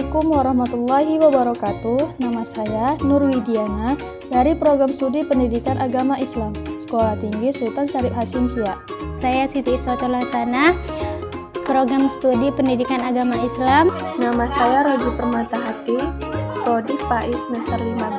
Assalamualaikum warahmatullahi wabarakatuh. Nama saya Nur Widiana dari Program Studi Pendidikan Agama Islam, Sekolah Tinggi Sultan Syarif Hasyim Siak. Saya Siti Iswatul Hasanah, Program Studi Pendidikan Agama Islam. Nama saya Rozi Permatahati, Prodi PAI semester 5B.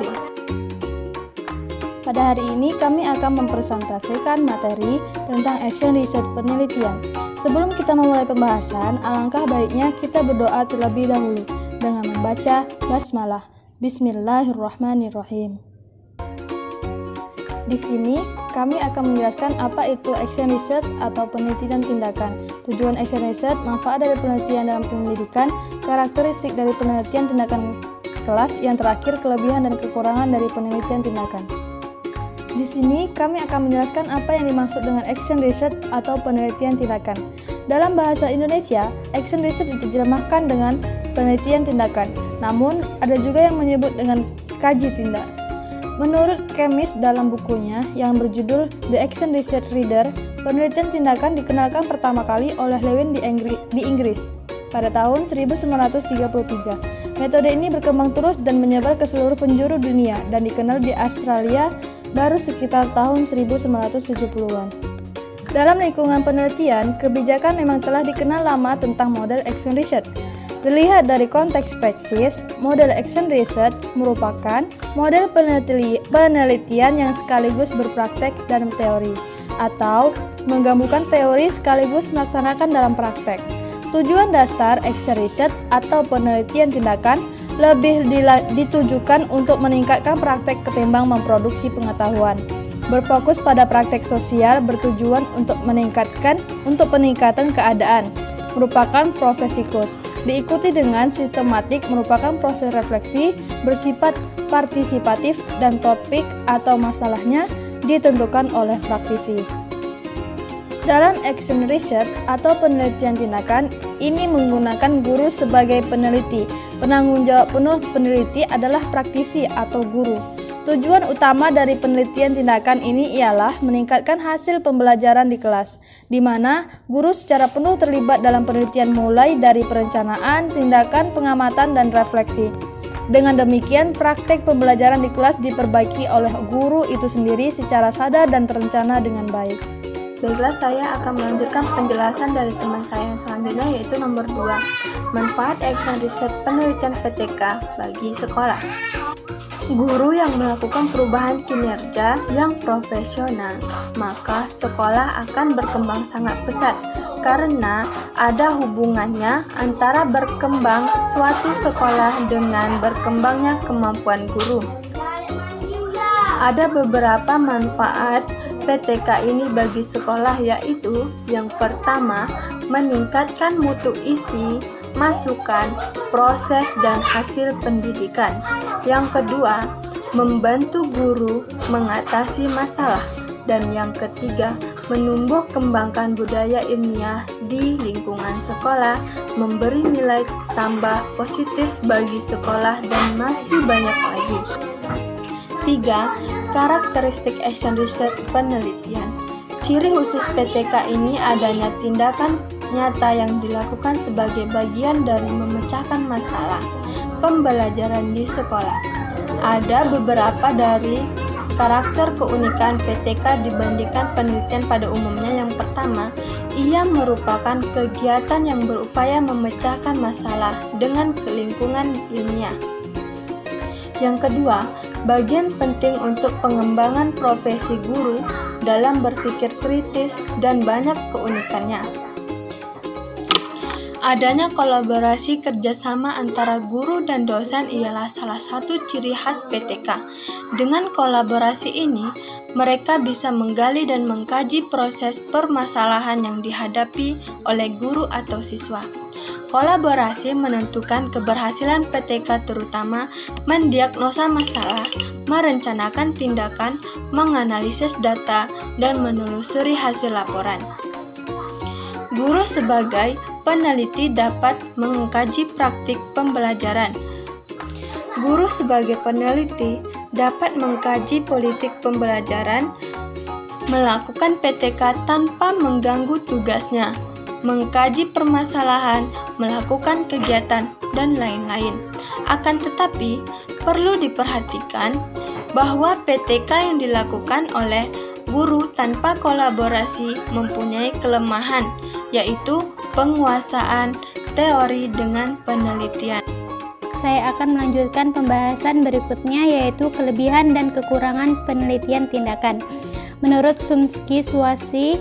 Pada hari ini kami akan mempresentasikan materi tentang action research penelitian. Sebelum kita memulai pembahasan, alangkah baiknya kita berdoa terlebih dahulu dengan membaca basmalah. Bismillahirrahmanirrahim. Di sini kami akan menjelaskan apa itu action research atau penelitian tindakan, tujuan action research, manfaat dari penelitian dalam pendidikan, karakteristik dari penelitian tindakan kelas, yang terakhir kelebihan dan kekurangan dari penelitian tindakan. Di sini kami akan menjelaskan apa yang dimaksud dengan action research atau penelitian tindakan. Dalam bahasa Indonesia, action research diterjemahkan dengan penelitian tindakan. Namun, ada juga yang menyebut dengan kaji tindak. Menurut Kemis dalam bukunya yang berjudul The Action Research Reader, penelitian tindakan dikenalkan pertama kali oleh Lewin di Inggris pada tahun 1933. Metode ini berkembang terus dan menyebar ke seluruh penjuru dunia dan dikenal di Australia baru sekitar tahun 1970-an. Dalam lingkungan penelitian, kebijakan memang telah dikenal lama tentang model action research. Dilihat dari konteks praksis, model action research merupakan model penelitian yang sekaligus berpraktek dalam teori, atau menggabungkan teori sekaligus melaksanakan dalam praktek. Tujuan dasar action research atau penelitian tindakan lebih ditujukan untuk meningkatkan praktek ketimbang memproduksi pengetahuan. Berfokus pada praktek sosial bertujuan untuk peningkatan keadaan, merupakan proses siklus. Diikuti dengan sistematik merupakan proses refleksi bersifat partisipatif dan topik atau masalahnya ditentukan oleh praktisi. Dalam action research atau penelitian tindakan, ini menggunakan guru sebagai peneliti. Penanggung jawab penuh peneliti adalah praktisi atau guru. Tujuan utama dari penelitian tindakan ini ialah meningkatkan hasil pembelajaran di kelas, di mana guru secara penuh terlibat dalam penelitian mulai dari perencanaan, tindakan, pengamatan, dan refleksi. Dengan demikian, praktek pembelajaran di kelas diperbaiki oleh guru itu sendiri secara sadar dan terencana dengan baik. Baiklah, saya akan melanjutkan penjelasan dari teman saya yang selanjutnya, yaitu nomor 2, manfaat action research penelitian PTK bagi sekolah. Guru yang melakukan perubahan kinerja yang profesional, maka sekolah akan berkembang sangat pesat karena ada hubungannya antara berkembang suatu sekolah dengan berkembangnya kemampuan guru. Ada beberapa manfaat PTK ini bagi sekolah, yaitu yang pertama, meningkatkan mutu isi, masukan, proses, dan hasil pendidikan. Yang kedua, membantu guru mengatasi masalah. Dan yang ketiga, menumbuh kembangkan budaya ilmiah di lingkungan sekolah, memberi nilai tambah positif bagi sekolah, dan masih banyak lagi. 3. Karakteristik action research penelitian. Ciri khusus PTK ini adanya tindakan nyata yang dilakukan sebagai bagian dari memecahkan masalah pembelajaran di sekolah. Ada beberapa dari karakter keunikan PTK dibandingkan penelitian pada umumnya. Yang pertama, ia merupakan kegiatan yang berupaya memecahkan masalah dengan lingkungan ilmiah. Yang kedua, bagian penting untuk pengembangan profesi guru dalam berpikir kritis dan banyak keunikannya. Adanya kolaborasi kerjasama antara guru dan dosen ialah salah satu ciri khas PTK. Dengan kolaborasi ini, mereka bisa menggali dan mengkaji proses permasalahan yang dihadapi oleh guru atau siswa. Kolaborasi menentukan keberhasilan PTK, terutama mendiagnosa masalah, merencanakan tindakan, menganalisis data, dan menelusuri hasil laporan. Guru sebagai peneliti dapat mengkaji praktik pembelajaran. Guru sebagai peneliti dapat mengkaji politik pembelajaran, melakukan PTK tanpa mengganggu tugasnya, mengkaji permasalahan, melakukan kegiatan, dan lain-lain. Akan tetapi, perlu diperhatikan bahwa PTK yang dilakukan oleh guru tanpa kolaborasi mempunyai kelemahan, yaitu penguasaan teori dengan penelitian. Saya akan melanjutkan pembahasan berikutnya, yaitu kelebihan dan kekurangan penelitian tindakan. Menurut Chomsky, Swashi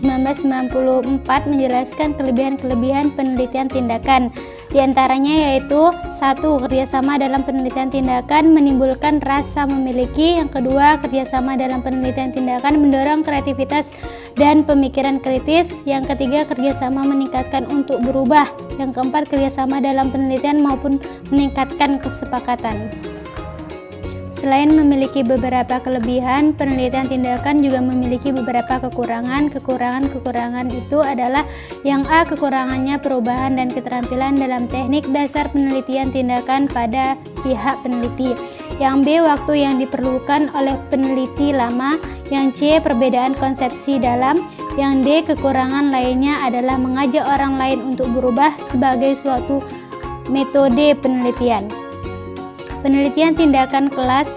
1994 menjelaskan kelebihan-kelebihan penelitian tindakan. Di antaranya yaitu 1. Kerjasama dalam penelitian tindakan menimbulkan rasa memiliki. Yang kedua, kerjasama dalam penelitian tindakan mendorong kreativitas dan pemikiran kritis. Yang ketiga, kerjasama meningkatkan untuk berubah. Yang keempat, kerjasama dalam penelitian maupun meningkatkan kesepakatan. Selain memiliki beberapa kelebihan, penelitian tindakan juga memiliki beberapa kekurangan. Kekurangan itu adalah yang A. Kekurangannya perubahan dan keterampilan dalam teknik dasar penelitian tindakan pada pihak peneliti. Yang B. Waktu yang diperlukan oleh peneliti lama. Yang C. Perbedaan konsepsi dalam. Yang D. Kekurangan lainnya adalah mengajak orang lain untuk berubah sebagai suatu metode penelitian. Penelitian tindakan kelas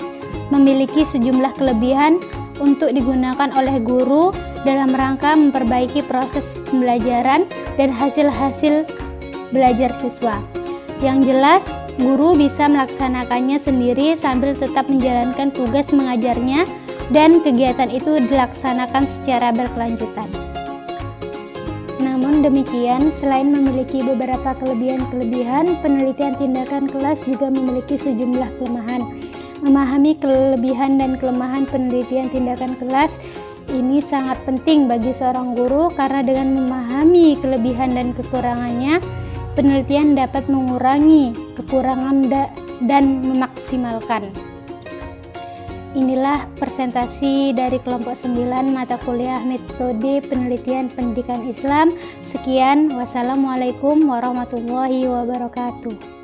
memiliki sejumlah kelebihan untuk digunakan oleh guru dalam rangka memperbaiki proses pembelajaran dan hasil-hasil belajar siswa. Yang jelas, guru bisa melaksanakannya sendiri sambil tetap menjalankan tugas mengajarnya dan kegiatan itu dilaksanakan secara berkelanjutan. Namun demikian, selain memiliki beberapa kelebihan-kelebihan, penelitian tindakan kelas juga memiliki sejumlah kelemahan. Memahami kelebihan dan kelemahan penelitian tindakan kelas ini sangat penting bagi seorang guru, karena dengan memahami kelebihan dan kekurangannya, penelitian dapat mengurangi kekurangan dan memaksimalkan. Inilah presentasi dari kelompok 9 mata kuliah metode penelitian pendidikan Islam. Sekian, wassalamualaikum warahmatullahi wabarakatuh.